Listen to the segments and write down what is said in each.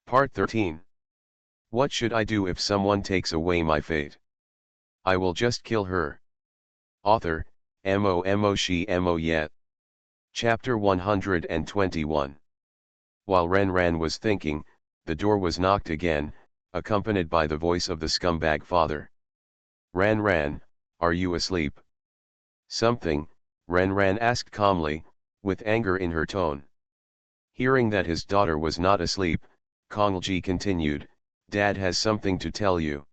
Part 13. What should I do if someone takes away my fate? I will just kill her. Author, She Yet. Chapter 121. While Ren was thinking, the door was knocked again, accompanied by the voice of the scumbag father. Ren, are you asleep? Something, Ren asked calmly, with anger in her tone. Hearing that his daughter was not asleep, Kongji continued, Dad has something to tell you.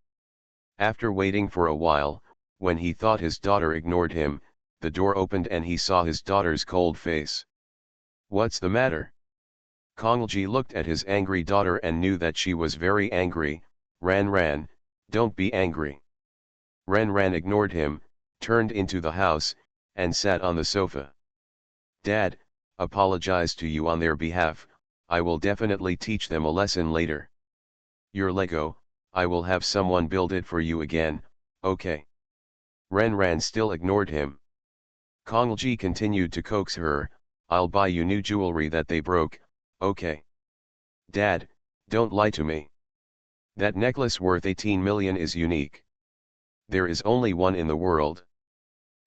After waiting for a while, when he thought his daughter ignored him, the door opened and he saw his daughter's cold face. What's the matter? Kongji looked at his angry daughter and knew that she was very angry. Ren, don't be angry. Ren ignored him, turned into the house, and sat on the sofa. Dad, apologize to you on their behalf. I will definitely teach them a lesson later. Your Lego, I will have someone build it for you again, okay? Ren still ignored him. Kongji continued to coax her, I'll buy you new jewelry that they broke, okay? Dad, don't lie to me. That necklace worth 18 million is unique. There is only one in the world.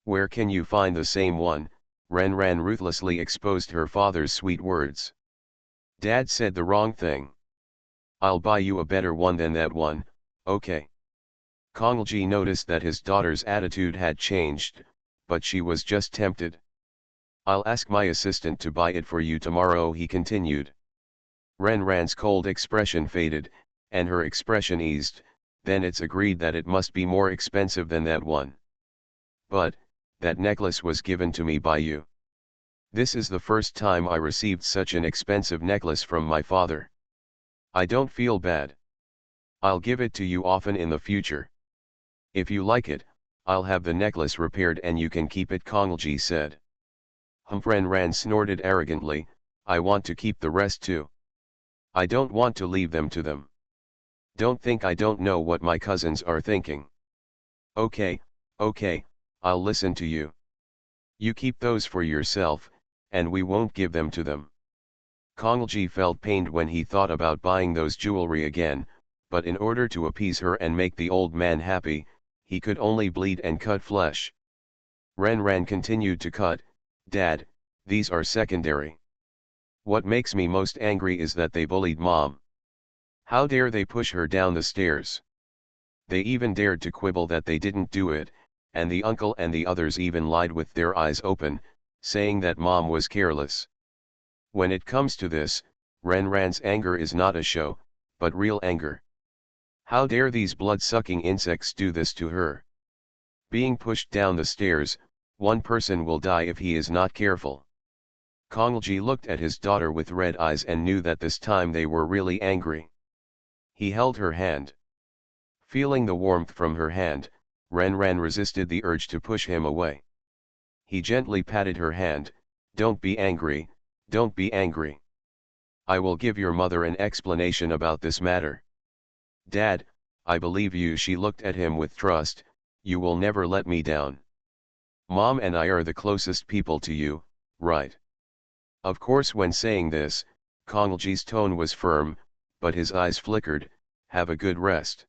Where can you find the same one? Ren ruthlessly exposed her father's sweet words. Dad said the wrong thing. I'll buy you a better one than that one, okay? Kongji noticed that his daughter's attitude had changed, but she was just tempted. I'll ask my assistant to buy it for you tomorrow, he continued. Ren's cold expression faded, and her expression eased, then it's agreed that it must be more expensive than that one. But, that necklace was given to me by you. This is the first time I received such an expensive necklace from my father. I don't feel bad. I'll give it to you often in the future. If you like it, I'll have the necklace repaired and you can keep it, Kongji said. Ren snorted arrogantly, I want to keep the rest too. I don't want to leave them to them. Don't think I don't know what my cousins are thinking. Okay, I'll listen to you. You keep those for yourself, and we won't give them to them. Kongji felt pained when he thought about buying those jewelry again, but in order to appease her and make the old man happy, he could only bleed and cut flesh. Ren continued to cut, Dad, these are secondary. What makes me most angry is that they bullied Mom. How dare they push her down the stairs? They even dared to quibble that they didn't do it, and the uncle and the others even lied with their eyes open, saying that Mom was careless. When it comes to this, Ren's anger is not a show, but real anger. How dare these blood-sucking insects do this to her? Being pushed down the stairs, one person will die if he is not careful. Kongji looked at his daughter with red eyes and knew that this time they were really angry. He held her hand. Feeling the warmth from her hand, Ren resisted the urge to push him away. He gently patted her hand, Don't be angry, don't be angry. I will give your mother an explanation about this matter. Dad, I believe you. She looked at him with trust, you will never let me down. Mom and I are the closest people to you, right? Of course, when saying this, Kongji's tone was firm, but his eyes flickered, have a good rest.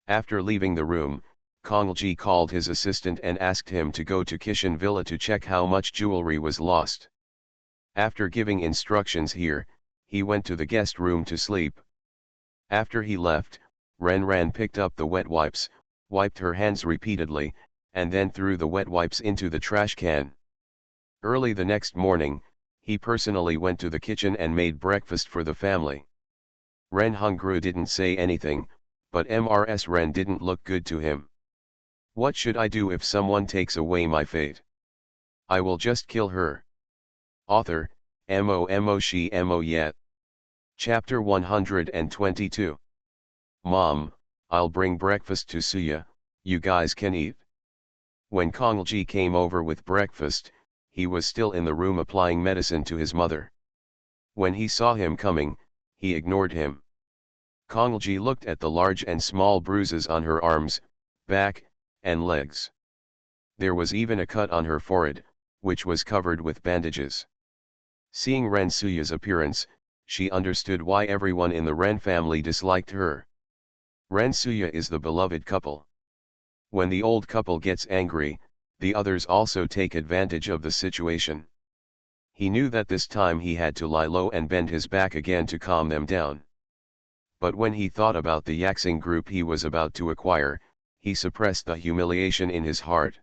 After leaving the room, Kongji called his assistant and asked him to go to Kishan Villa to check how much jewelry was lost. After giving instructions here, he went to the guest room to sleep. After he left, Ren picked up the wet wipes, wiped her hands repeatedly, and then threw the wet wipes into the trash can. Early the next morning, he personally went to the kitchen and made breakfast for the family. Ren Hungru didn't say anything, but Ren didn't look good to him. What should I do if someone takes away my fate? I will just kill her. Author, She Yet. Chapter 122. Mom, I'll bring breakfast to Suya, you guys can eat. When Kongji came over with breakfast, he was still in the room applying medicine to his mother. When he saw him coming, he ignored him. Kongji looked at the large and small bruises on her arms, back, and legs. There was even a cut on her forehead, which was covered with bandages. Seeing Ren Suya's appearance, she understood why everyone in the Ren family disliked her. Ren Suya is the beloved couple. When the old couple gets angry, the others also take advantage of the situation. He knew that this time he had to lie low and bend his back again to calm them down. But when he thought about the Yaxing group he was about to acquire, he suppressed the humiliation in his heart.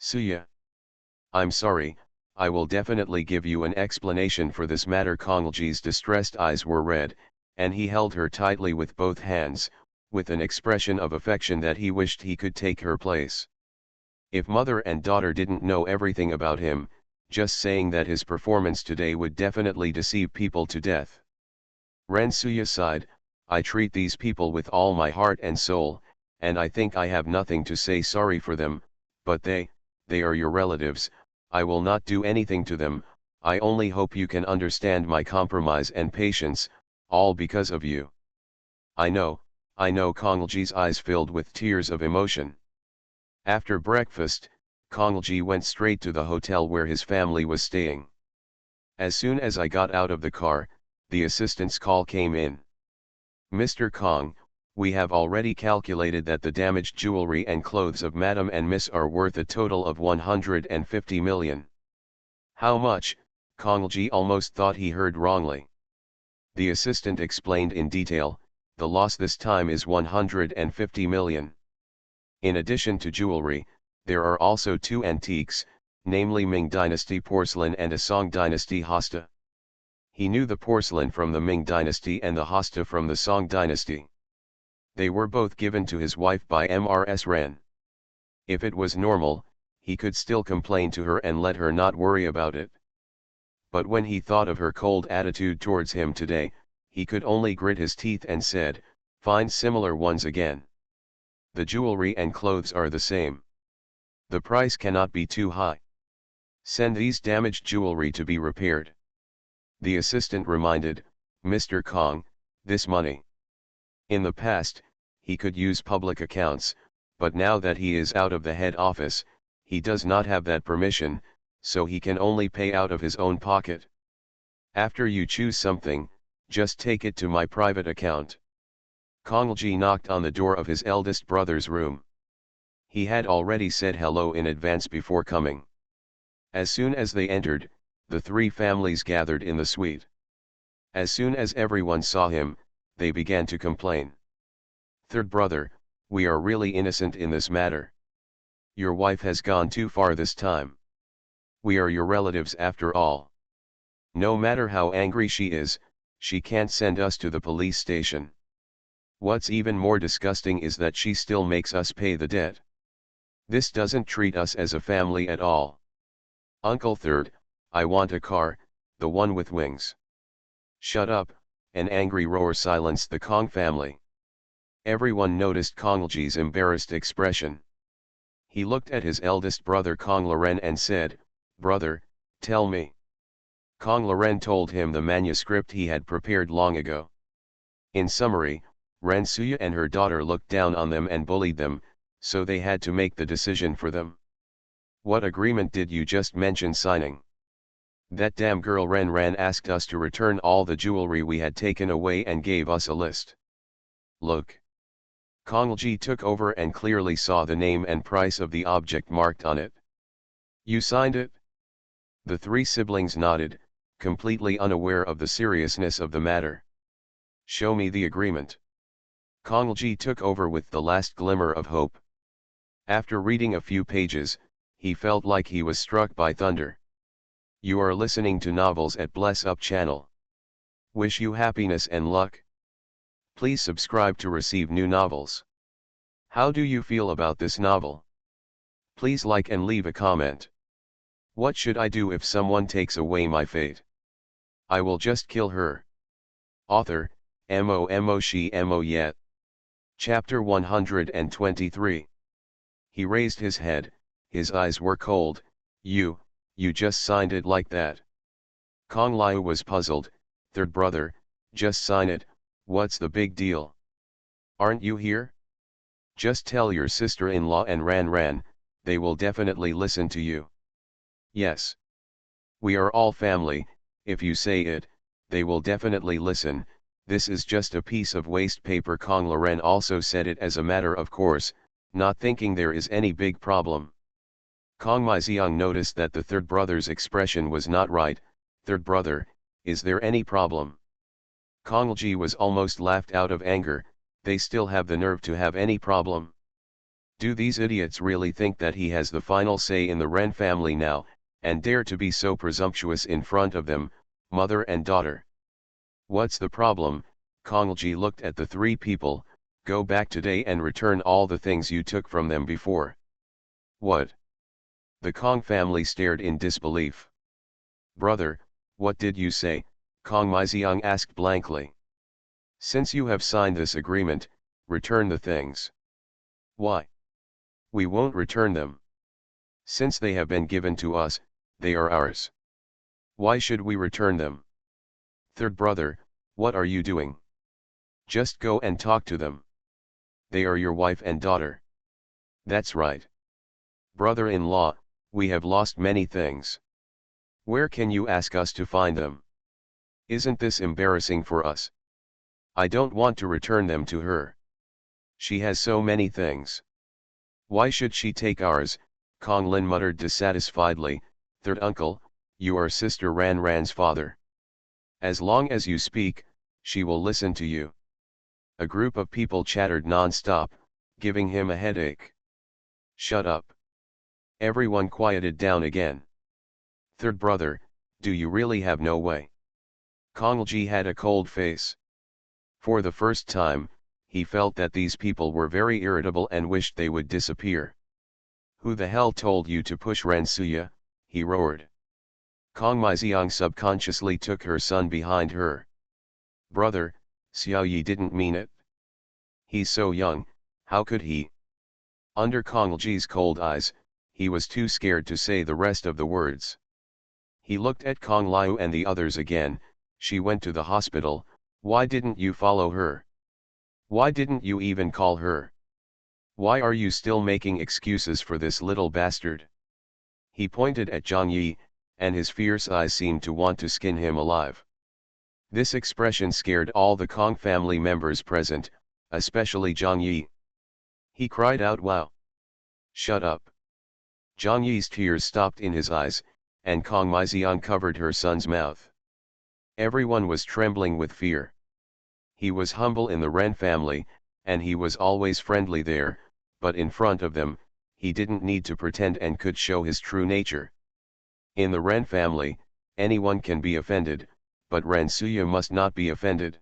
Suya. I'm sorry, I will definitely give you an explanation for this matter. Konglji's distressed eyes were red, and he held her tightly with both hands, with an expression of affection that he wished he could take her place. If mother and daughter didn't know everything about him, just saying that his performance today would definitely deceive people to death. Ren Suya sighed, I treat these people with all my heart and soul, and I think I have nothing to say sorry for them, but they are your relatives. I will not do anything to them. I only hope you can understand my compromise and patience, all because of you. I know. Konglji's eyes filled with tears of emotion. After breakfast, Konglji went straight to the hotel where his family was staying. As soon as I got out of the car, the assistant's call came in. Mr. Kong, we have already calculated that the damaged jewelry and clothes of Madam and Miss are worth a total of 150 million. How much? Konglji almost thought he heard wrongly. The assistant explained in detail, the loss this time is 150 million. In addition to jewelry, there are also two antiques, namely Ming Dynasty porcelain and a Song Dynasty hosta. He knew the porcelain from the Ming Dynasty and the hosta from the Song Dynasty. They were both given to his wife by Mrs. Ren. If it was normal, he could still complain to her and let her not worry about it. But when he thought of her cold attitude towards him today, he could only grit his teeth and said, find similar ones again. The jewelry and clothes are the same. The price cannot be too high. Send these damaged jewelry to be repaired. The assistant reminded, Mr. Kong, this money. In the past, he could use public accounts, but now that he is out of the head office, he does not have that permission, so he can only pay out of his own pocket. After you choose something, just take it to my private account. Konglji knocked on the door of his eldest brother's room. He had already said hello in advance before coming. As soon as they entered, the three families gathered in the suite. As soon as everyone saw him, they began to complain. Third brother, we are really innocent in this matter. Your wife has gone too far this time. We are your relatives after all. No matter how angry she is, she can't send us to the police station. What's even more disgusting is that she still makes us pay the debt. This doesn't treat us as a family at all. Uncle Third, I want a car, the one with wings. Shut up, an angry roar silenced the Kong family. Everyone noticed Konglji's embarrassed expression. He looked at his eldest brother Kong Loren and said, Brother, tell me. Kong Loren told him the manuscript he had prepared long ago. In summary, Ren Suya and her daughter looked down on them and bullied them, so they had to make the decision for them. What agreement did you just mention signing? That damn girl Ren Ran asked us to return all the jewelry we had taken away and gave us a list. Look. Konglji took over and clearly saw the name and price of the object marked on it. You signed it? The three siblings nodded, completely unaware of the seriousness of the matter. Show me the agreement. Konglji took over with the last glimmer of hope. After reading a few pages, he felt like he was struck by thunder. You are listening to novels at Bless Up channel. Wish you happiness and luck. Please subscribe to receive new novels. How do you feel about this novel? Please like and leave a comment. What should I do if someone takes away my fate? I will just kill her. Author, Mo Yet. Chapter 123. He raised his head, his eyes were cold. You just signed it like that. Kong Liu was puzzled. Third brother, just sign it, what's the big deal? Aren't you here? Just tell your sister-in-law and Ran, they will definitely listen to you. Yes. We are all family, if you say it, they will definitely listen. This is just a piece of waste paper. Kong Loren also said it as a matter of course, not thinking there is any big problem. Kong Maiziang noticed that the third brother's expression was not right. Third brother, is there any problem? Kong Ji was almost laughed out of anger. They still have the nerve to have any problem? Do these idiots really think that he has the final say in the Ren family now, and dare to be so presumptuous in front of them, mother and daughter? What's the problem? Kong Ji looked at the three people. Go back today and return all the things you took from them before. What? The Kong family stared in disbelief. Brother, what did you say? Kong Maiziang asked blankly. Since you have signed this agreement, return the things. Why? We won't return them. Since they have been given to us, they are ours. Why should we return them? Third brother, what are you doing? Just go and talk to them. They are your wife and daughter. That's right. Brother-in-law, we have lost many things. Where can you ask us to find them? Isn't this embarrassing for us? I don't want to return them to her. She has so many things. Why should she take ours? Kong Lin muttered dissatisfiedly. Third uncle, you are Sister Ran Ran's father. As long as you speak, she will listen to you. A group of people chattered non-stop, giving him a headache. Shut up. Everyone quieted down again. Third brother, do you really have no way? Kong Ji had a cold face. For the first time, he felt that these people were very irritable and wished they would disappear. Who the hell told you to push Ren Suya? He roared. Kong Maiziang subconsciously took her son behind her. Brother, Xiao Yi didn't mean it. He's so young, how could he? Under Kong Ji's cold eyes, he was too scared to say the rest of the words. He looked at Kong Liu and the others again. She went to the hospital. Why didn't you follow her? Why didn't you even call her? Why are you still making excuses for this little bastard? He pointed at Zhang Yi, and his fierce eyes seemed to want to skin him alive. This expression scared all the Kong family members present, especially Zhang Yi. He cried out, "Wow! Shut up!" Zhang Yi's tears stopped in his eyes, and Kong Maiziang covered her son's mouth. Everyone was trembling with fear. He was humble in the Ren family, and he was always friendly there, but in front of them, he didn't need to pretend and could show his true nature. In the Ren family, anyone can be offended, but Ren Suya must not be offended.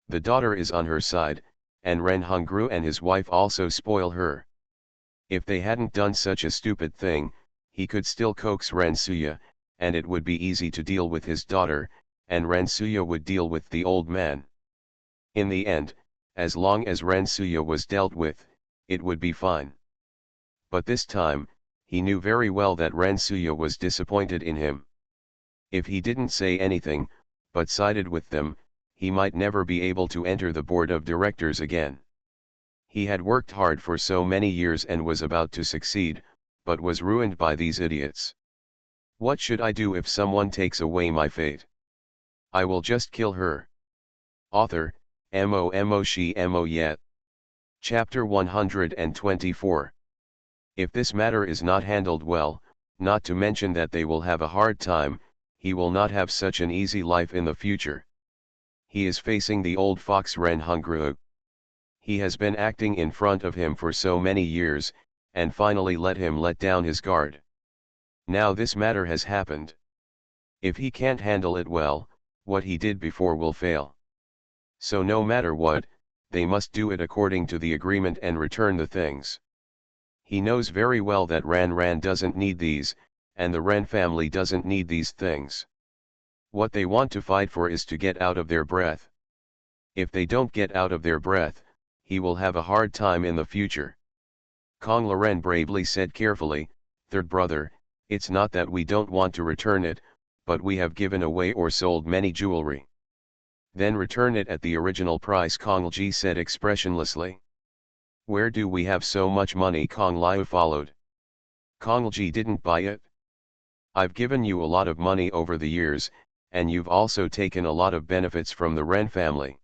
The daughter is on her side, and Ren Hongru and his wife also spoil her. If they hadn't done such a stupid thing, he could still coax Ren Suya, and it would be easy to deal with his daughter, and Ren Suya would deal with the old man. In the end, as long as Ren Suya was dealt with, it would be fine. But this time, he knew very well that Ren Suya was disappointed in him. If he didn't say anything, but sided with them, he might never be able to enter the board of directors again. He had worked hard for so many years and was about to succeed, but was ruined by these idiots. What should I do if someone takes away my fate? I will just kill her. Author, Mo Yet. Chapter 124. If this matter is not handled well, not to mention that they will have a hard time, he will not have such an easy life in the future. He is facing the old fox Ren Hongru. He has been acting in front of him for so many years, and finally let him let down his guard. Now this matter has happened. If he can't handle it well, what he did before will fail. So no matter what, they must do it according to the agreement and return the things. He knows very well that Ran doesn't need these, and the Ren family doesn't need these things. What they want to fight for is to get out of their breath. If they don't get out of their breath, he will have a hard time in the future. Kong Loren bravely said carefully, "Third brother, it's not that we don't want to return it, but we have given away or sold many jewelry." "Then return it at the original price," Kong Ji said expressionlessly. "Where do we have so much money?" Kong Liu followed. Kong Ji didn't buy it. "I've given you a lot of money over the years, and you've also taken a lot of benefits from the Ren family.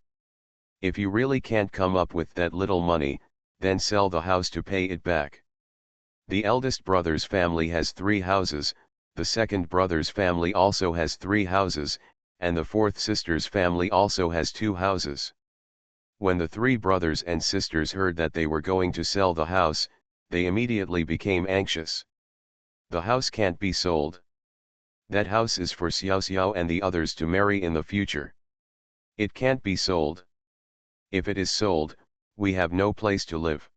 If you really can't come up with that little money, then sell the house to pay it back. The eldest brother's family has 3 houses, the second brother's family also has 3 houses, and the fourth sister's family also has 2 houses. When the 3 brothers and sisters heard that they were going to sell the house, they immediately became anxious. The house can't be sold. That house is for Xiao Xiao and the others to marry in the future. It can't be sold. If it is sold, we have no place to live.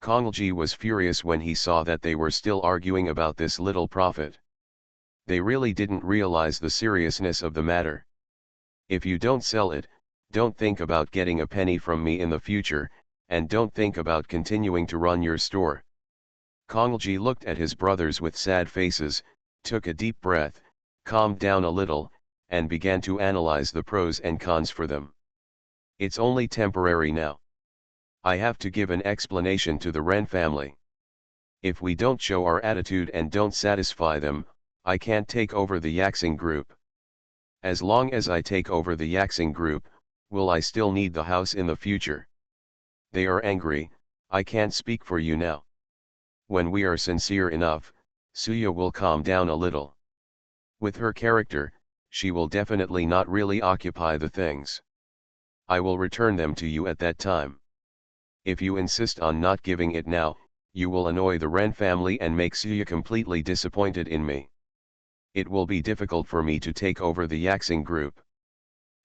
Kongji was furious when he saw that they were still arguing about this little profit. They really didn't realize the seriousness of the matter. If you don't sell it, don't think about getting a penny from me in the future, and don't think about continuing to run your store. Kongji looked at his brothers with sad faces, took a deep breath, calmed down a little, and began to analyze the pros and cons for them. It's only temporary now. I have to give an explanation to the Ren family. If we don't show our attitude and don't satisfy them, I can't take over the Yaxing group. As long as I take over the Yaxing group, will I still need the house in the future? They are angry, I can't speak for you now. When we are sincere enough, Suya will calm down a little. With her character, she will definitely not really occupy the things. I will return them to you at that time. If you insist on not giving it now, you will annoy the Ren family and make Suya completely disappointed in me. It will be difficult for me to take over the Yaxing group.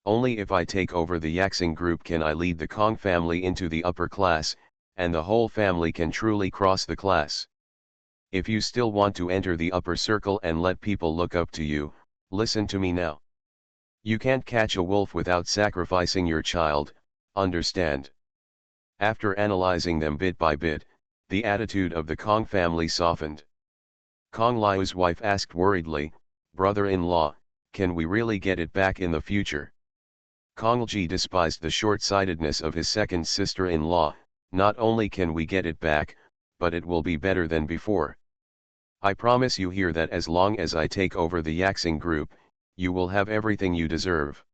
Only if I take over the Yaxing group can I lead the Kong family into the upper class, and the whole family can truly cross the class. If you still want to enter the upper circle and let people look up to you, listen to me now. You can't catch a wolf without sacrificing your child, understand? After analyzing them bit by bit, the attitude of the Kong family softened. Kong Liu's wife asked worriedly, "Brother-in-law, can we really get it back in the future?" Kong Ji despised the short-sightedness of his second sister-in-law. Not only can we get it back, but it will be better than before. I promise you here that as long as I take over the Yaxing group, you will have everything you deserve.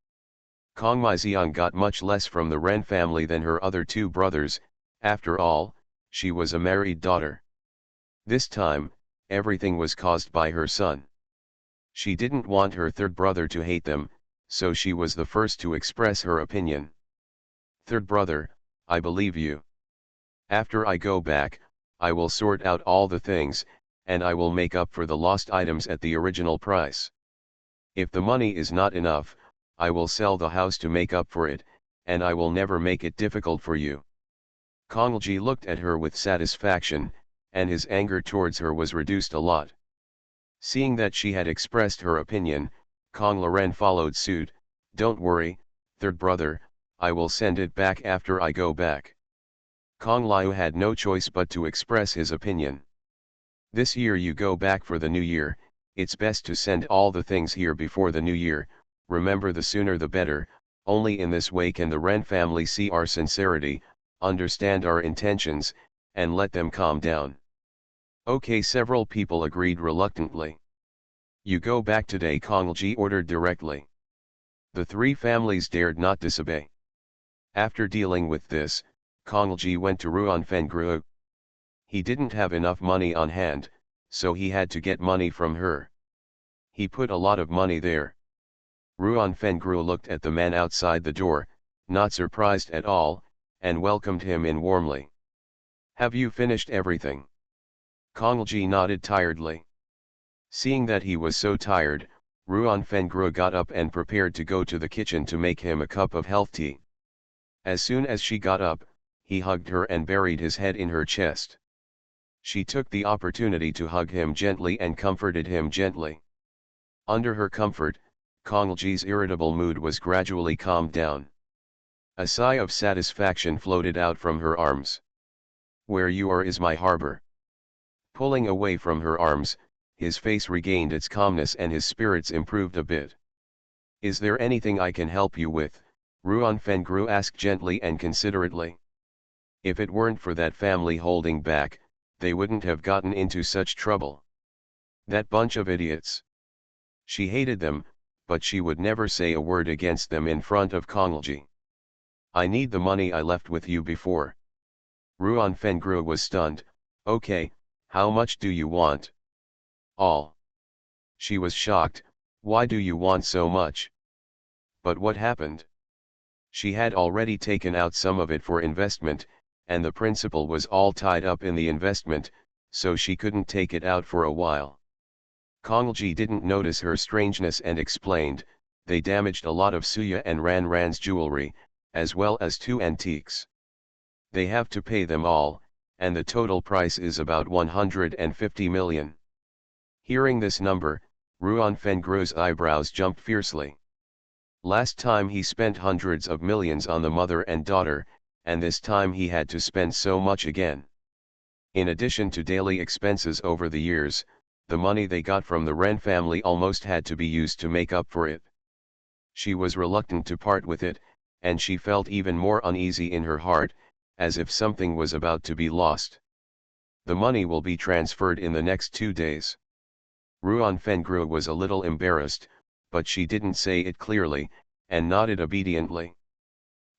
Kong Maiziang got much less from the Ren family than her other 2 brothers, after all, she was a married daughter. This time, everything was caused by her son. She didn't want her third brother to hate them, so she was the first to express her opinion. "Third brother, I believe you. After I go back, I will sort out all the things, and I will make up for the lost items at the original price. If the money is not enough, I will sell the house to make up for it, and I will never make it difficult for you." Kongji looked at her with satisfaction, and his anger towards her was reduced a lot. Seeing that she had expressed her opinion, Kong Loren followed suit, "Don't worry, third brother, I will send it back after I go back." Kong Liu had no choice but to express his opinion. "This year you go back for the new year, it's best to send all the things here before the new year, remember the sooner the better, only in this way can the Ren family see our sincerity, understand our intentions, and let them calm down." Okay, several people agreed reluctantly. "You go back today," Kongji ordered directly. The 3 families dared not disobey. After dealing with this, Kongji went to Ruan Fengru. He didn't have enough money on hand, so he had to get money from her. He put a lot of money there. Ruan Fengru looked at the man outside the door, not surprised at all, and welcomed him in warmly. "Have you finished everything?" Kongji nodded tiredly. Seeing that he was so tired, Ruan Fengru got up and prepared to go to the kitchen to make him a cup of health tea. As soon as she got up, he hugged her and buried his head in her chest. She took the opportunity to hug him gently and comforted him gently. Under her comfort, Kongji's irritable mood was gradually calmed down. A sigh of satisfaction floated out from her arms. "Where you are is my harbor." Pulling away from her arms, his face regained its calmness and his spirits improved a bit. "Is there anything I can help you with?" Ruan Fengru asked gently and considerately. If it weren't for that family holding back, they wouldn't have gotten into such trouble. That bunch of idiots. She hated them, but she would never say a word against them in front of Konglji. I need the money I left with you before. Ruan Fengru was stunned. Okay, how much do you want? All. She was shocked. Why do you want so much? But what happened? She had already taken out some of it for investment, and the principal was all tied up in the investment, so she couldn't take it out for a while. Konglji didn't notice her strangeness and explained, they damaged a lot of Suya and Ran's jewelry, as well as 2 antiques. They have to pay them all, and the total price is about 150 million. Hearing this number, Ruan Fengru's eyebrows jumped fiercely. Last time he spent hundreds of millions on the mother and daughter, and this time he had to spend so much again. In addition to daily expenses over the years, the money they got from the Ren family almost had to be used to make up for it. She was reluctant to part with it, and she felt even more uneasy in her heart, as if something was about to be lost. The money will be transferred in the next 2 days. Ruan Fengru was a little embarrassed, but she didn't say it clearly, and nodded obediently.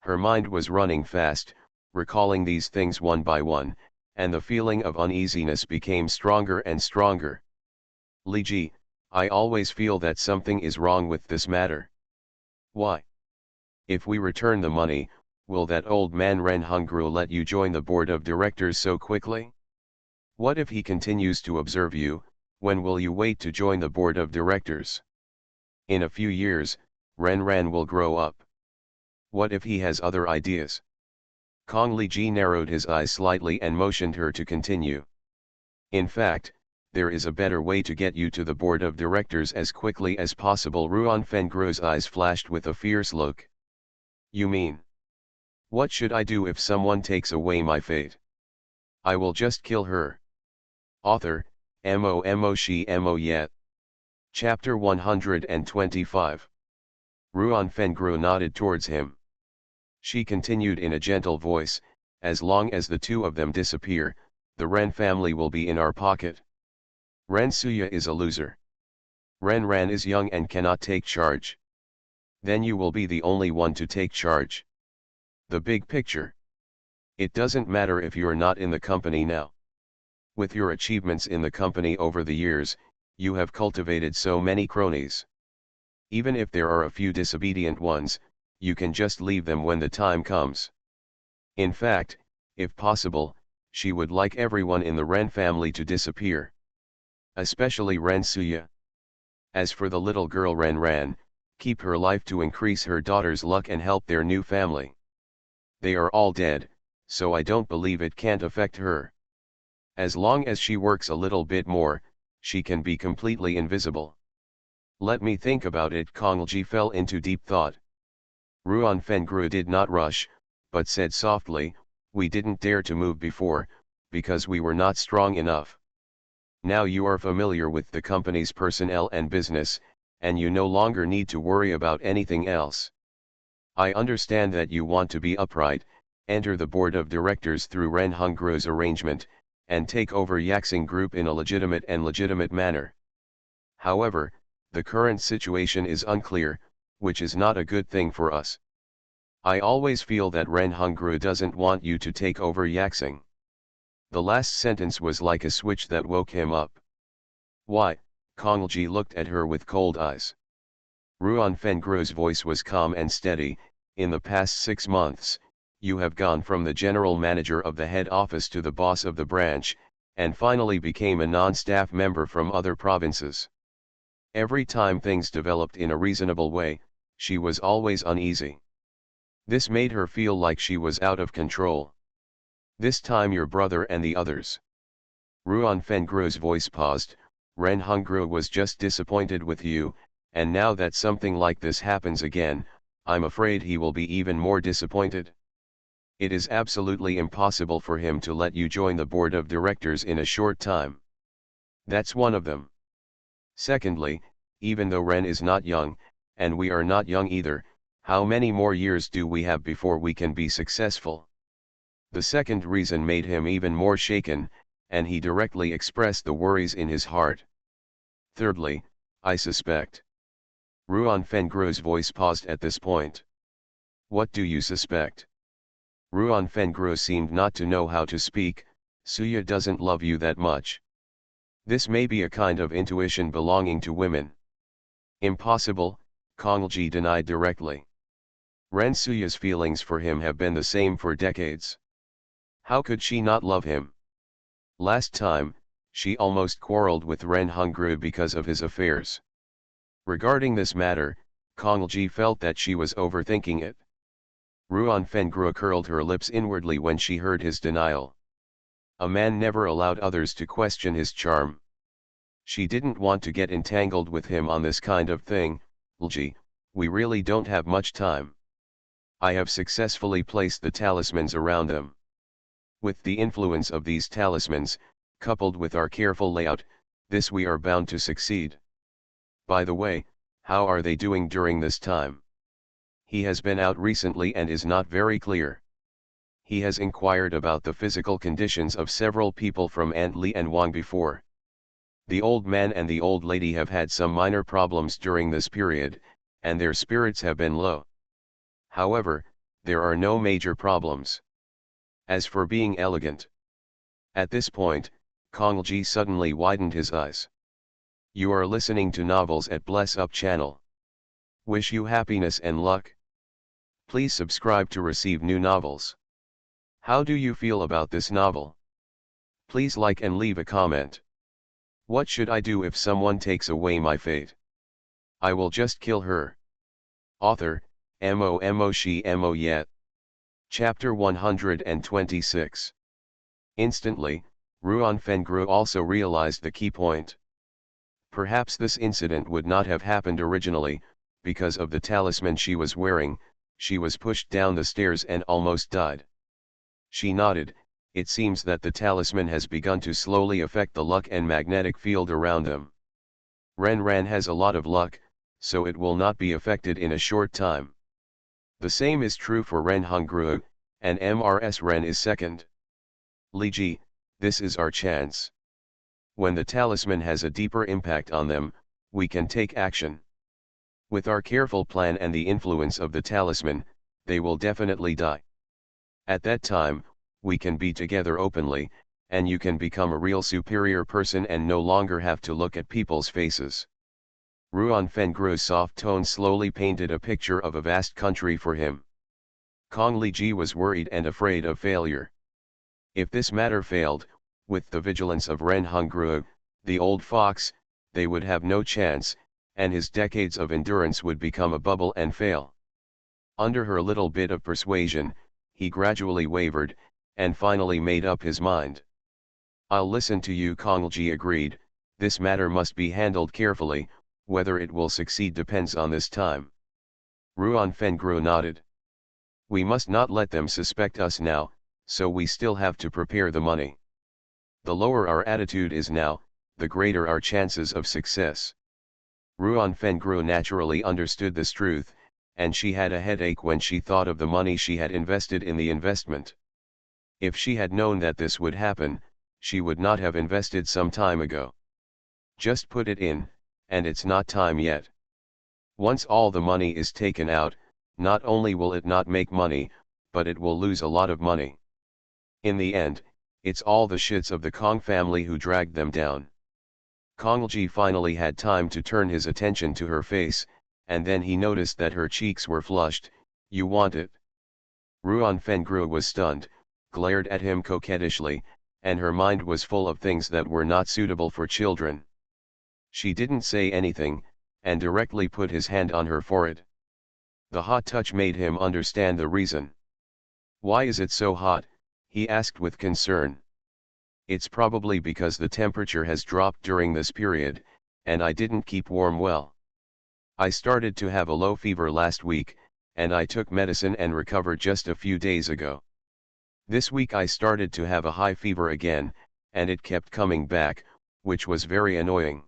Her mind was running fast, recalling these things one by one, and the feeling of uneasiness became stronger and stronger. Li Ji, I always feel that something is wrong with this matter. Why? If we return the money, will that old man Ren Hungru let you join the board of directors so quickly? What if he continues to observe you? When will you wait to join the board of directors? In a few years, Ren will grow up. What if he has other ideas? Kong Liji narrowed his eyes slightly and motioned her to continue. In fact, there is a better way to get you to the board of directors as quickly as possible. Ruan Fengru's eyes flashed with a fierce look. You mean? What should I do if someone takes away my fate? I will just kill her. Author, Mo Shi Mo Yet. Chapter 125. Ruan Fengru nodded towards him. She continued in a gentle voice, as long as the two of them disappear, the Ren family will be in our pocket. Ren Suya is a loser. Ren is young and cannot take charge. Then you will be the only one to take charge. The big picture. It doesn't matter if you're not in the company now. With your achievements in the company over the years, you have cultivated so many cronies. Even if there are a few disobedient ones, you can just leave them when the time comes. In fact, if possible, she would like everyone in the Ren family to disappear. Especially Ren Suya. As for the little girl Ren, keep her life to increase her daughter's luck and help their new family. They are all dead, so I don't believe it can't affect her. As long as she works a little bit more, she can be completely invisible. Let me think about it. Konglji fell into deep thought. Ruan Fengru did not rush, but said softly, we didn't dare to move before, because we were not strong enough. Now you are familiar with the company's personnel and business, and you no longer need to worry about anything else. I understand that you want to be upright, enter the board of directors through Ren Hungru's arrangement, and take over Yaxing Group in a legitimate manner. However, the current situation is unclear, which is not a good thing for us. I always feel that Ren Hungru doesn't want you to take over Yaxing. The last sentence was like a switch that woke him up. Why? Konglji looked at her with cold eyes. Ruan Fengru's voice was calm and steady. In the past 6 months, you have gone from the general manager of the head office to the boss of the branch, and finally became a non-staff member from other provinces. Every time things developed in a reasonable way, she was always uneasy. This made her feel like she was out of control. This time your brother and the others. Ruan Fengru's voice paused. Ren Hungru was just disappointed with you, and now that something like this happens again, I'm afraid he will be even more disappointed. It is absolutely impossible for him to let you join the board of directors in a short time. That's one of them. Secondly, even though Ren is not young, and we are not young either, how many more years do we have before we can be successful? The second reason made him even more shaken, and he directly expressed the worries in his heart. Thirdly, I suspect. Ruan Fengru's voice paused at this point. What do you suspect? Ruan Fengru seemed not to know how to speak. Suya doesn't love you that much. This may be a kind of intuition belonging to women. Impossible, Konglji denied directly. Ren Suya's feelings for him have been the same for decades. How could she not love him? Last time, she almost quarreled with Ren Hungru because of his affairs. Regarding this matter, Konglji felt that she was overthinking it. Ruan Fengru curled her lips inwardly when she heard his denial. A man never allowed others to question his charm. She didn't want to get entangled with him on this kind of thing. Lji, we really don't have much time. I have successfully placed the talismans around them. With the influence of these talismans, coupled with our careful layout, this we are bound to succeed. By the way, how are they doing during this time? He has been out recently and is not very clear. He has inquired about the physical conditions of several people from Aunt Li and Wang before. The old man and the old lady have had some minor problems during this period, and their spirits have been low. However, there are no major problems. As for being elegant. At this point, Konglji suddenly widened his eyes. You are listening to novels at Bless Up channel. Wish you happiness and luck. Please subscribe to receive new novels. How do you feel about this novel? Please like and leave a comment. What should I do if someone takes away my fate? I will just kill her. Author, Mo She Mo Yet. Chapter 126. Instantly, Ruan Fengru also realized the key point. Perhaps this incident would not have happened originally, because of the talisman she was wearing. She was pushed down the stairs and almost died. She nodded. It seems that the talisman has begun to slowly affect the luck and magnetic field around them. Ren has a lot of luck, so it will not be affected in a short time. The same is true for Ren Hungru, and Mrs Ren is second. Li Ji, this is our chance. When the talisman has a deeper impact on them, we can take action. With our careful plan and the influence of the talisman, they will definitely die. At that time, we can be together openly, and you can become a real superior person and no longer have to look at people's faces. Ruan Fengru's soft tone slowly painted a picture of a vast country for him. Kong Liji was worried and afraid of failure. If this matter failed, with the vigilance of Ren Hungru, the old fox, they would have no chance, and his decades of endurance would become a bubble and fail. Under her little bit of persuasion, he gradually wavered, and finally made up his mind. I'll listen to you, Konglji agreed. This matter must be handled carefully. Whether it will succeed depends on this time. Ruan Fengru nodded. We must not let them suspect us now, so we still have to prepare the money. The lower our attitude is now, the greater our chances of success. Ruan Fengru naturally understood this truth, and she had a headache when she thought of the money she had invested in the investment. If she had known that this would happen, she would not have invested some time ago. Just put it in, and it's not time yet. Once all the money is taken out, not only will it not make money, but it will lose a lot of money. In the end, it's all the shits of the Kong family who dragged them down. Konglji finally had time to turn his attention to her face, and then he noticed that her cheeks were flushed. You want it? Ruan Fengru was stunned, glared at him coquettishly, and her mind was full of things that were not suitable for children. She didn't say anything, and directly put his hand on her forehead. The hot touch made him understand the reason. Why is it so hot? He asked with concern. It's probably because the temperature has dropped during this period, and I didn't keep warm well. I started to have a low fever last week, and I took medicine and recovered just a few days ago. This week I started to have a high fever again, and it kept coming back, which was very annoying.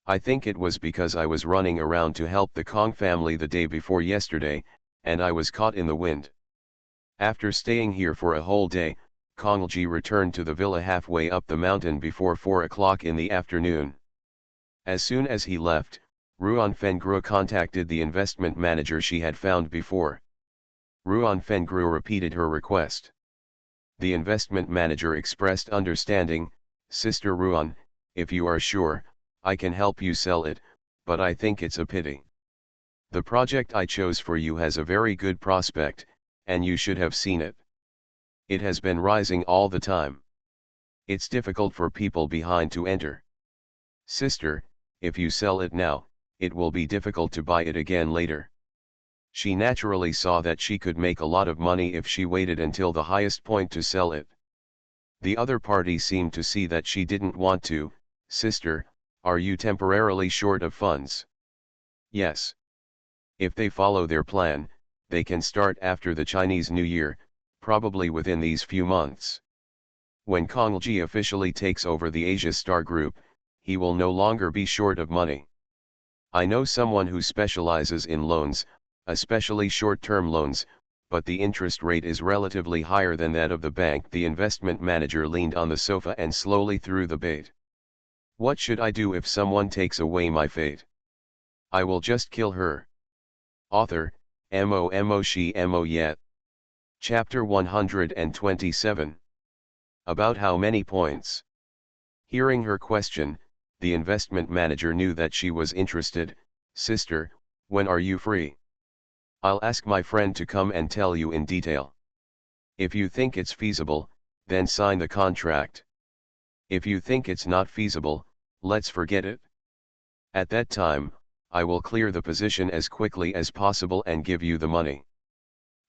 I think it was because I was running around to help the Kong family the day before yesterday, and I was caught in the wind. After staying here for a whole day, Konglji returned to the villa halfway up the mountain before 4 o'clock in the afternoon. As soon as he left, Ruan Fengru contacted the investment manager she had found before. Ruan Fengru repeated her request. The investment manager expressed understanding. Sister Ruan, if you are sure, I can help you sell it, but I think it's a pity. The project I chose for you has a very good prospect, and you should have seen it. It has been rising all the time. It's difficult for people behind to enter. Sister, if you sell it now, it will be difficult to buy it again later. She naturally saw that she could make a lot of money if she waited until the highest point to sell it. The other party seemed to see that she didn't want to. Sister, are you temporarily short of funds? Yes. If they follow their plan, they can start after the Chinese New Year, probably within these few months. When Kong Ji officially takes over the Asia Star Group, he will no longer be short of money. I know someone who specializes in loans, especially short-term loans, but the interest rate is relatively higher than that of the bank. The investment manager leaned on the sofa and slowly threw the bait. What should I do if someone takes away my fate? I will just kill her. Author, Mo She Mo Yet. Chapter 127. About how many points? Hearing her question, the investment manager knew that she was interested. Sister, when are you free? I'll ask my friend to come and tell you in detail. If you think it's feasible, then sign the contract. If you think it's not feasible, let's forget it. At that time, I will clear the position as quickly as possible and give you the money.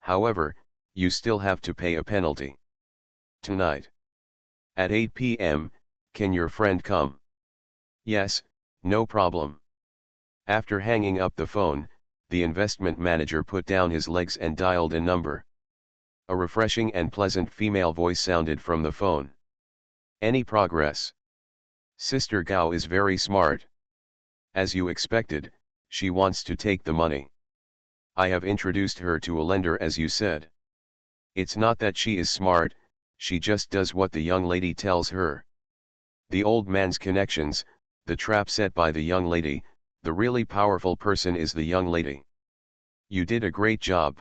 However, you still have to pay a penalty. Tonight. At 8 p.m., can your friend come? Yes, no problem. After hanging up the phone, the investment manager put down his legs and dialed a number. A refreshing and pleasant female voice sounded from the phone. Any progress? Sister Gao is very smart. As you expected, she wants to take the money. I have introduced her to a lender as you said. It's not that she is smart, she just does what the young lady tells her. The old man's connections, the trap set by the young lady, the really powerful person is the young lady. You did a great job.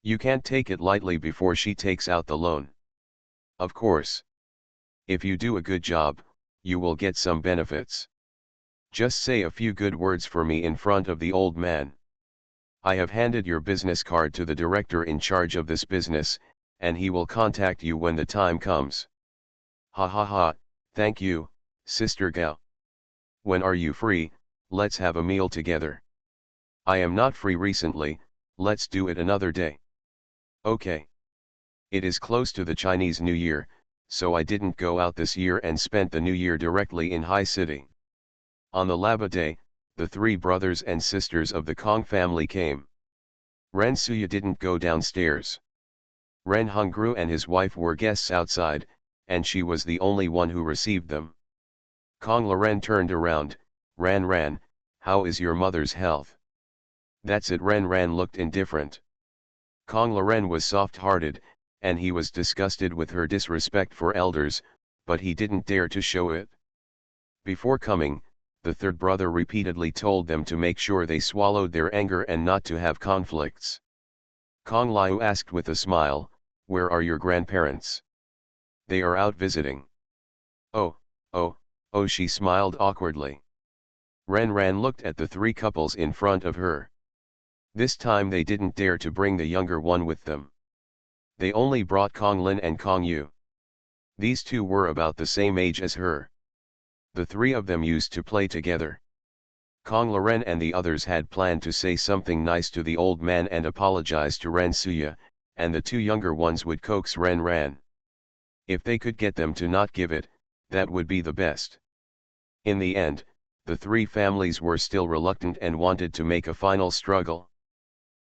You can't take it lightly before she takes out the loan. Of course. If you do a good job, you will get some benefits. Just say a few good words for me in front of the old man. I have handed your business card to the director in charge of this business, and he will contact you when the time comes. Ha ha ha, thank you, Sister Gao. When are you free? Let's have a meal together. I am not free recently, let's do it another day. Okay. It is close to the Chinese New Year, so I didn't go out this year and spent the New Year directly in High City. On the Laba Day, the three brothers and sisters of the Kong family came. Ren Suya didn't go downstairs. Ren Hongru and his wife were guests outside, and she was the only one who received them. Kong Loren turned around. Ran, how is your mother's health? That's it. Ran looked indifferent. Kong Loren was soft-hearted, and he was disgusted with her disrespect for elders, but he didn't dare to show it. Before coming, the third brother repeatedly told them to make sure they swallowed their anger and not to have conflicts. Kong Liu asked with a smile, where are your grandparents? They are out visiting. Oh, she smiled awkwardly. Ran looked at the three couples in front of her. This time they didn't dare to bring the younger one with them. They only brought Kong Lin and Kong Yu. These two were about the same age as her. The three of them used to play together. Kong Loren and the others had planned to say something nice to the old man and apologize to Ren Suya, and the two younger ones would coax Ran. If they could get them to not give it, that would be the best. In the end, the three families were still reluctant and wanted to make a final struggle.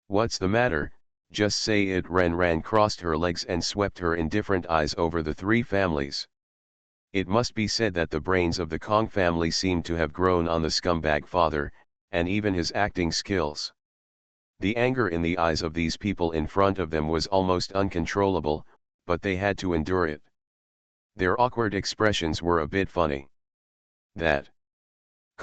What's the matter? Just say it. Ran crossed her legs and swept her indifferent eyes over the three families. It must be said that the brains of the Kong family seemed to have grown on the scumbag father, and even his acting skills. The anger in the eyes of these people in front of them was almost uncontrollable, but they had to endure it. Their awkward expressions were a bit funny. That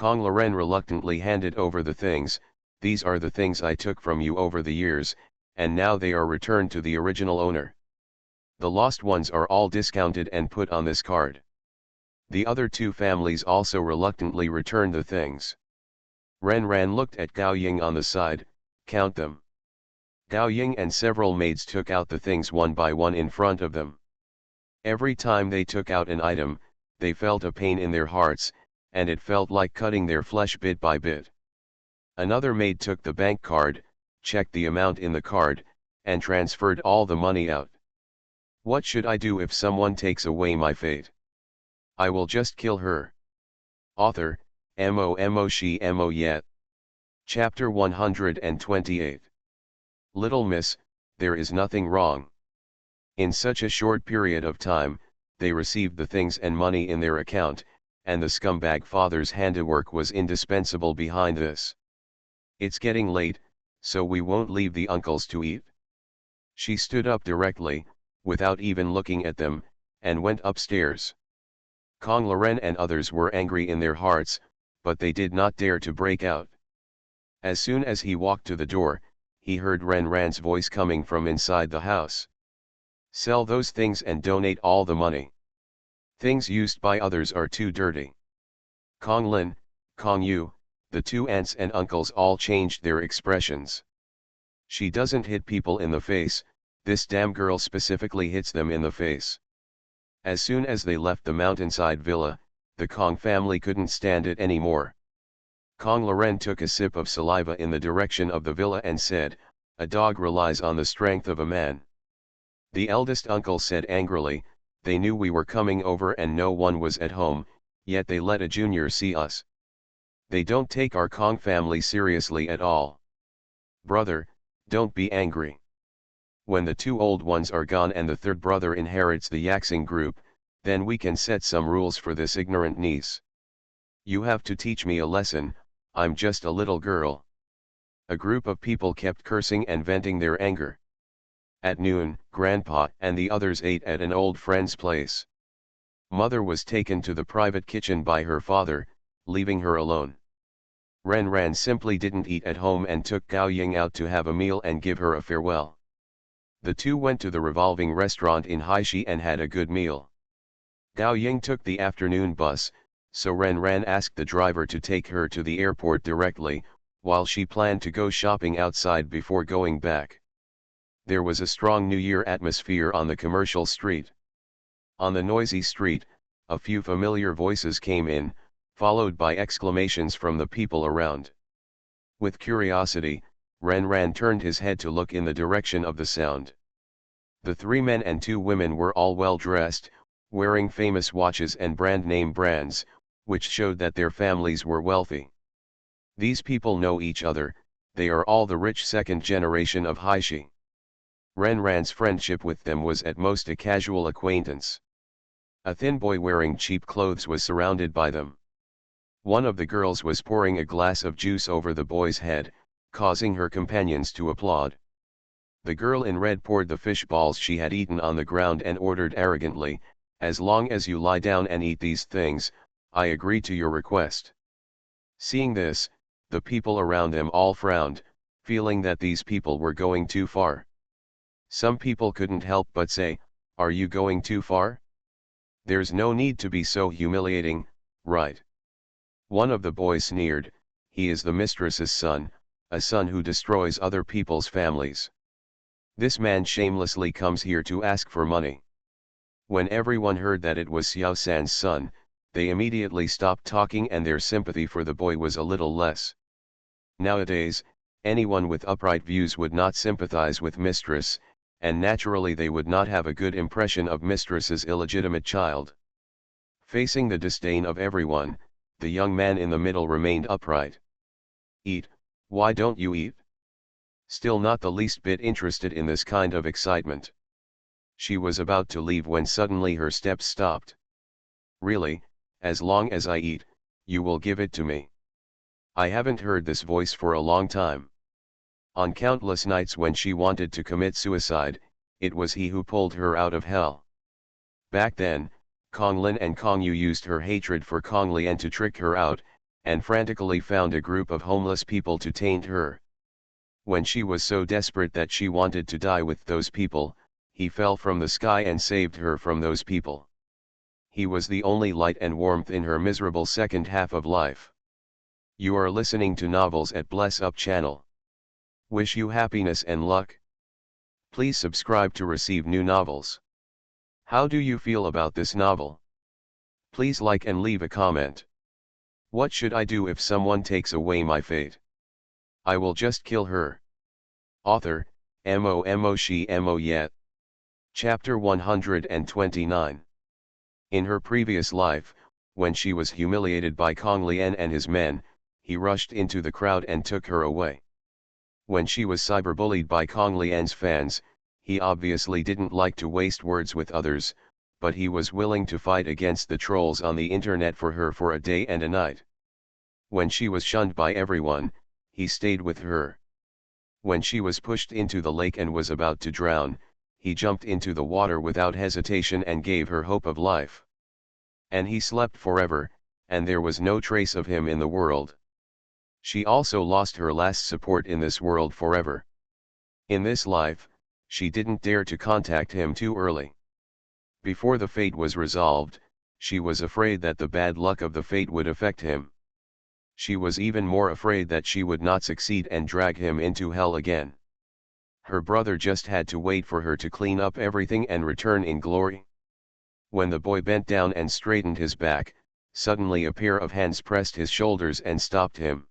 Kong Loren reluctantly handed over the things. These are the things I took from you over the years, and now they are returned to the original owner. The lost ones are all discounted and put on this card. The other two families also reluctantly returned the things. Ren Ran looked at Gao Ying on the side. Count them. Gao Ying and several maids took out the things one by one in front of them. Every time they took out an item, they felt a pain in their hearts, and it felt like cutting their flesh bit by bit. Another maid took the bank card, checked the amount in the card, and transferred all the money out. What should I do if someone takes away my fate? I will just kill her. Author, Mo She Mo Yet. Chapter 128. Little miss, there is nothing wrong. In such a short period of time, they received the things and money in their account, and the scumbag father's handiwork was indispensable behind this. It's getting late, so we won't leave the uncles to eat. She stood up directly, without even looking at them, and went upstairs. Kong Loren and others were angry in their hearts, but they did not dare to break out. As soon as he walked to the door, he heard Ren Ran's voice coming from inside the house. Sell those things and donate all the money. Things used by others are too dirty. Kong Lin, Kong Yu, the two aunts and uncles all changed their expressions. She doesn't hit people in the face, this damn girl specifically hits them in the face. As soon as they left the mountainside villa, the Kong family couldn't stand it anymore. Kong Loren took a sip of saliva in the direction of the villa and said, "A dog relies on the strength of a man." The eldest uncle said angrily, "They knew we were coming over and no one was at home, yet they let a junior see us. They don't take our Kong family seriously at all." "Brother, don't be angry. When the two old ones are gone and the third brother inherits the Yaxing group, then we can set some rules for this ignorant niece. You have to teach me a lesson, I'm just a little girl." A group of people kept cursing and venting their anger. At noon, Grandpa and the others ate at an old friend's place. Mother was taken to the private kitchen by her father, leaving her alone. Ren Ran simply didn't eat at home and took Gao Ying out to have a meal and give her a farewell. The two went to the revolving restaurant in Haishi and had a good meal. Gao Ying took the afternoon bus, so Ren Ran asked the driver to take her to the airport directly, while she planned to go shopping outside before going back. There was a strong New Year atmosphere on the commercial street. On the noisy street, a few familiar voices came in, followed by exclamations from the people around. With curiosity, Ren Ran turned his head to look in the direction of the sound. The three men and two women were all well dressed, wearing famous watches and brand name brands, which showed that their families were wealthy. These people know each other, they are all the rich second generation of Haishi. Ren Ran's friendship with them was at most a casual acquaintance. A thin boy wearing cheap clothes was surrounded by them. One of the girls was pouring a glass of juice over the boy's head, causing her companions to applaud. The girl in red poured the fish balls she had eaten on the ground and ordered arrogantly, "As long as you lie down and eat these things, I agree to your request." Seeing this, the people around them all frowned, feeling that these people were going too far. Some people couldn't help but say, "Are you going too far? There's no need to be so humiliating, right?" One of the boys sneered, "He is the mistress's son, a son who destroys other people's families. This man shamelessly comes here to ask for money." When everyone heard that it was Xiao San's son, they immediately stopped talking and their sympathy for the boy was a little less. Nowadays, anyone with upright views would not sympathize with mistress, and naturally they would not have a good impression of mistress's illegitimate child. Facing the disdain of everyone, the young man in the middle remained upright. "Eat, why don't you eat?" Still not the least bit interested in this kind of excitement. She was about to leave when suddenly her steps stopped. "Really, as long as I eat, you will give it to me?" I haven't heard this voice for a long time. On countless nights when she wanted to commit suicide, it was he who pulled her out of hell. Back then, Kong Lin and Kong Yu used her hatred for Kong Lian to trick her out, and frantically found a group of homeless people to taint her. When she was so desperate that she wanted to die with those people, he fell from the sky and saved her from those people. He was the only light and warmth in her miserable second half of life. You are listening to Novels at Bless Up channel. Wish you happiness and luck. Please subscribe to receive new novels. How do you feel about this novel? Please like and leave a comment. What should I do if someone takes away my fate? I will just kill her. Author, She Yet. Chapter 129. In her previous life, when she was humiliated by Kong Lian and his men, he rushed into the crowd and took her away. When she was cyberbullied by Kong Lian's fans, he obviously didn't like to waste words with others, but he was willing to fight against the trolls on the internet for her for a day and a night. When she was shunned by everyone, he stayed with her. When she was pushed into the lake and was about to drown, he jumped into the water without hesitation and gave her hope of life. And he slept forever, and there was no trace of him in the world. She also lost her last support in this world forever. In this life, she didn't dare to contact him too early. Before the fate was resolved, she was afraid that the bad luck of the fate would affect him. She was even more afraid that she would not succeed and drag him into hell again. Her brother just had to wait for her to clean up everything and return in glory. When the boy bent down and straightened his back, suddenly a pair of hands pressed his shoulders and stopped him.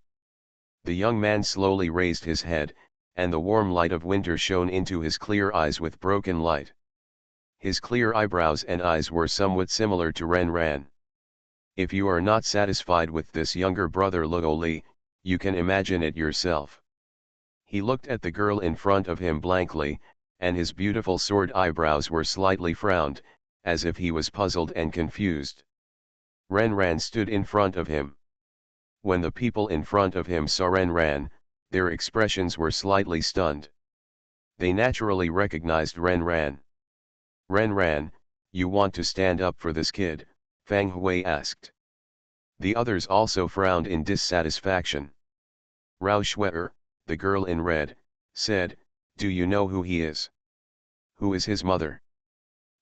The young man slowly raised his head, and the warm light of winter shone into his clear eyes with broken light. His clear eyebrows and eyes were somewhat similar to Ren Ran. If you are not satisfied with this younger brother Luo Li, you can imagine it yourself. He looked at the girl in front of him blankly, and his beautiful sword eyebrows were slightly frowned, as if he was puzzled and confused. Ren Ran stood in front of him. When the people in front of him saw Ren Ran, their expressions were slightly stunned. They naturally recognized Ren Ran. Ren Ran, you want to stand up for this kid? Fang Hui asked. The others also frowned in dissatisfaction. Rao Shuer, the girl in red, said, do you know who he is? Who is his mother?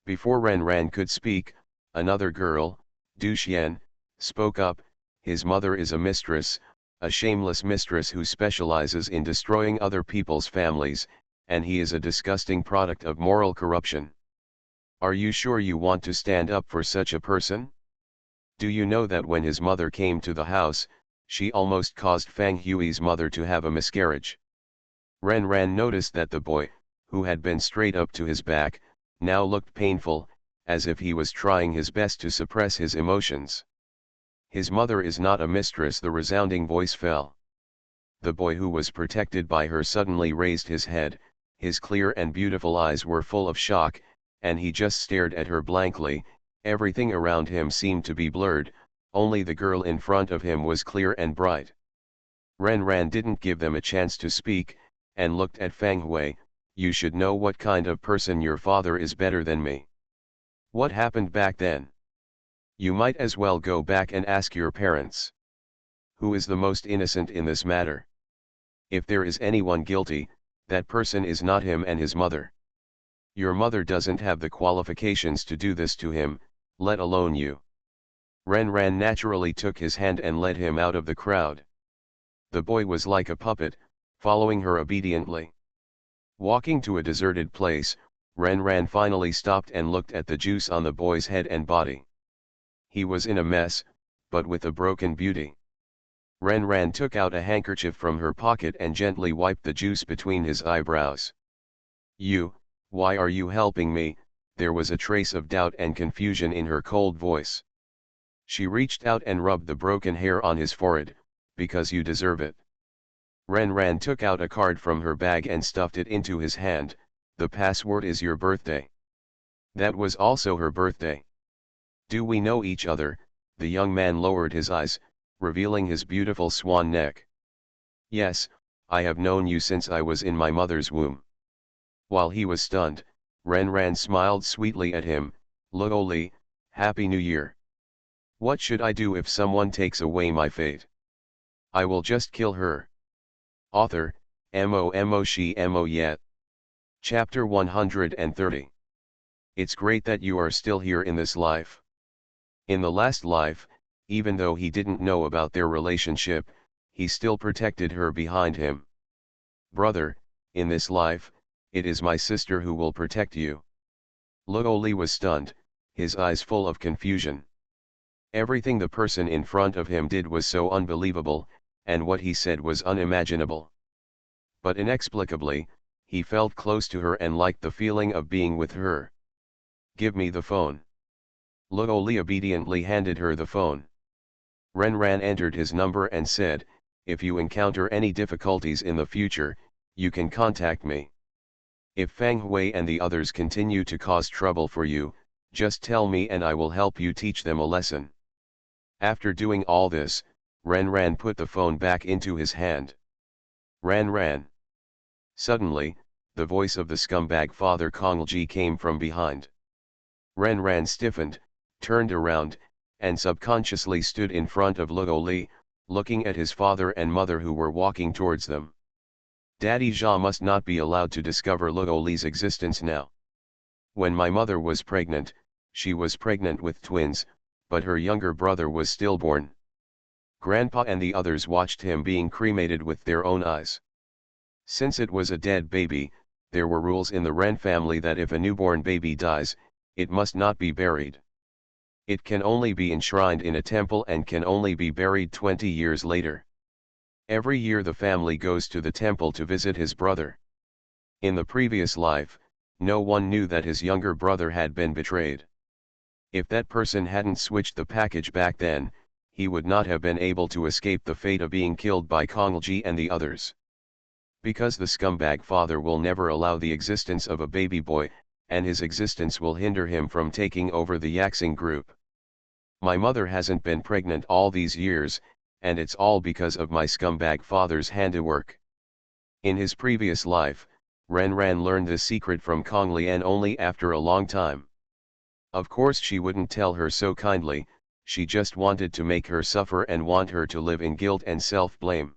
Before Ren Ran could speak, another girl, Du Xian, spoke up, his mother is a mistress, a shameless mistress who specializes in destroying other people's families, and he is a disgusting product of moral corruption. Are you sure you want to stand up for such a person? Do you know that when his mother came to the house, she almost caused Fang Hui's mother to have a miscarriage? Ren Ran noticed that the boy, who had been straight up to his back, now looked painful, as if he was trying his best to suppress his emotions. His mother is not a mistress, the resounding voice fell. The boy who was protected by her suddenly raised his head, his clear and beautiful eyes were full of shock, and he just stared at her blankly. Everything around him seemed to be blurred, only the girl in front of him was clear and bright. Ren Ran didn't give them a chance to speak, and looked at Fang Hui, you should know what kind of person your father is better than me. What happened back then? You might as well go back and ask your parents. Who is the most innocent in this matter? If there is anyone guilty, that person is not him and his mother. Your mother doesn't have the qualifications to do this to him, let alone you. Ren Ran naturally took his hand and led him out of the crowd. The boy was like a puppet, following her obediently. Walking to a deserted place, Ren Ran finally stopped and looked at the juice on the boy's head and body. He was in a mess, but with a broken beauty. Ren Ran took out a handkerchief from her pocket and gently wiped the juice between his eyebrows. Why are you helping me? There was a trace of doubt and confusion in her cold voice. She reached out and rubbed the broken hair on his forehead, because you deserve it. Ren Ran took out a card from her bag and stuffed it into his hand, the password is your birthday. That was also her birthday. Do we know each other? The young man lowered his eyes, revealing his beautiful swan neck. Yes, I have known you since I was in my mother's womb. While he was stunned, Ren Ran smiled sweetly at him, Luo Li, Happy New Year. What should I do if someone takes away my fate? I will just kill her. Author, Mo she mo yet. Chapter 130. It's great that you are still here in this life. In the last life, even though he didn't know about their relationship, he still protected her behind him. Brother, in this life, it is my sister who will protect you. Luoli was stunned, his eyes full of confusion. Everything the person in front of him did was so unbelievable, and what he said was unimaginable. But inexplicably, he felt close to her and liked the feeling of being with her. Give me the phone. Luoli obediently handed her the phone. Renran entered his number and said, if you encounter any difficulties in the future, you can contact me. If Fang Hui and the others continue to cause trouble for you, just tell me and I will help you teach them a lesson. After doing all this, Renran put the phone back into his hand. Ran. Suddenly, the voice of the scumbag father Kongji came from behind. Renran stiffened, turned around, and subconsciously stood in front of Luoli, looking at his father and mother who were walking towards them. Daddy Jia must not be allowed to discover Luoli's existence now. When my mother was pregnant, she was pregnant with twins, but her younger brother was stillborn. Grandpa and the others watched him being cremated with their own eyes. Since it was a dead baby, there were rules in the Ren family that if a newborn baby dies, it must not be buried. It can only be enshrined in a temple and can only be buried 20 years later. Every year the family goes to the temple to visit his brother. In the previous life, no one knew that his younger brother had been betrayed. If that person hadn't switched the package back then, he would not have been able to escape the fate of being killed by Kongji and the others. Because the scumbag father will never allow the existence of a baby boy, and his existence will hinder him from taking over the Yaxing group. My mother hasn't been pregnant all these years, and it's all because of my scumbag father's handiwork. In his previous life, Renran learned this secret from Kong Lian only after a long time. Of course she wouldn't tell her so kindly, she just wanted to make her suffer and want her to live in guilt and self-blame.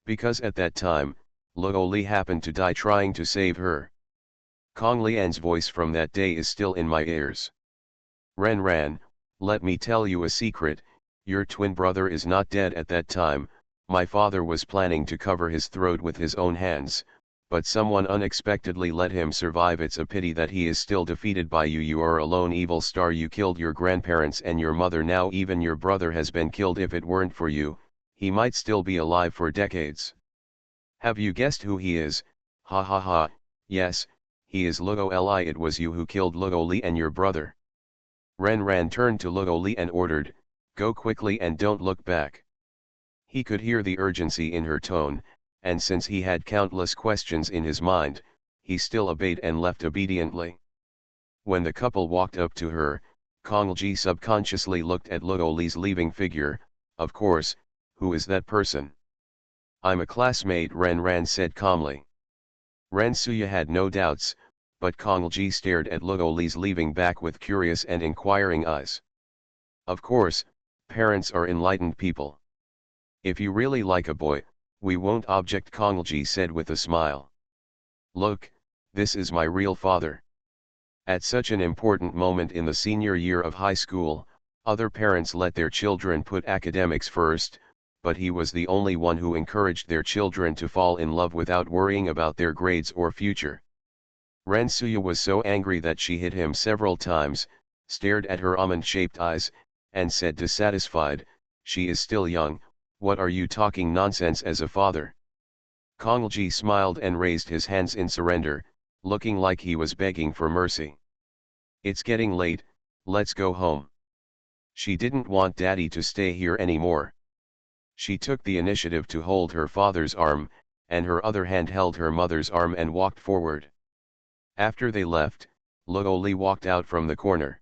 Because at that time, Luoli happened to die trying to save her. Kong Lian's voice from that day is still in my ears. Renran, let me tell you a secret, your twin brother is not dead at that time. My father was planning to cover his throat with his own hands, but someone unexpectedly let him survive. It's a pity that he is still defeated by you. You are a lone evil star. You killed your grandparents and your mother. Now even your brother has been killed. If it weren't for you, he might still be alive for decades. Have you guessed who he is? Ha ha ha, yes, he is Luoli. It was you who killed Luoli and your brother. Renran turned to Luoli and ordered, go quickly and don't look back. He could hear the urgency in her tone, and since he had countless questions in his mind, he still obeyed and left obediently. When the couple walked up to her, Kongji subconsciously looked at Luoli's leaving figure. Of course, who is that person? I'm a classmate, Renran said calmly. Rensuya had no doubts, but Kongji stared at Luoli's leaving back with curious and inquiring eyes. Of course, parents are enlightened people. If you really like a boy, we won't object, Kongji said with a smile. Look, this is my real father. At such an important moment in the senior year of high school, other parents let their children put academics first, but he was the only one who encouraged their children to fall in love without worrying about their grades or future. Rensuya was so angry that she hit him several times, stared at her almond-shaped eyes, and said dissatisfied, she is still young, what are you talking nonsense as a father? Kongji smiled and raised his hands in surrender, looking like he was begging for mercy. It's getting late, let's go home. She didn't want Daddy to stay here anymore. She took the initiative to hold her father's arm, and her other hand held her mother's arm and walked forward. After they left, Luoli walked out from the corner.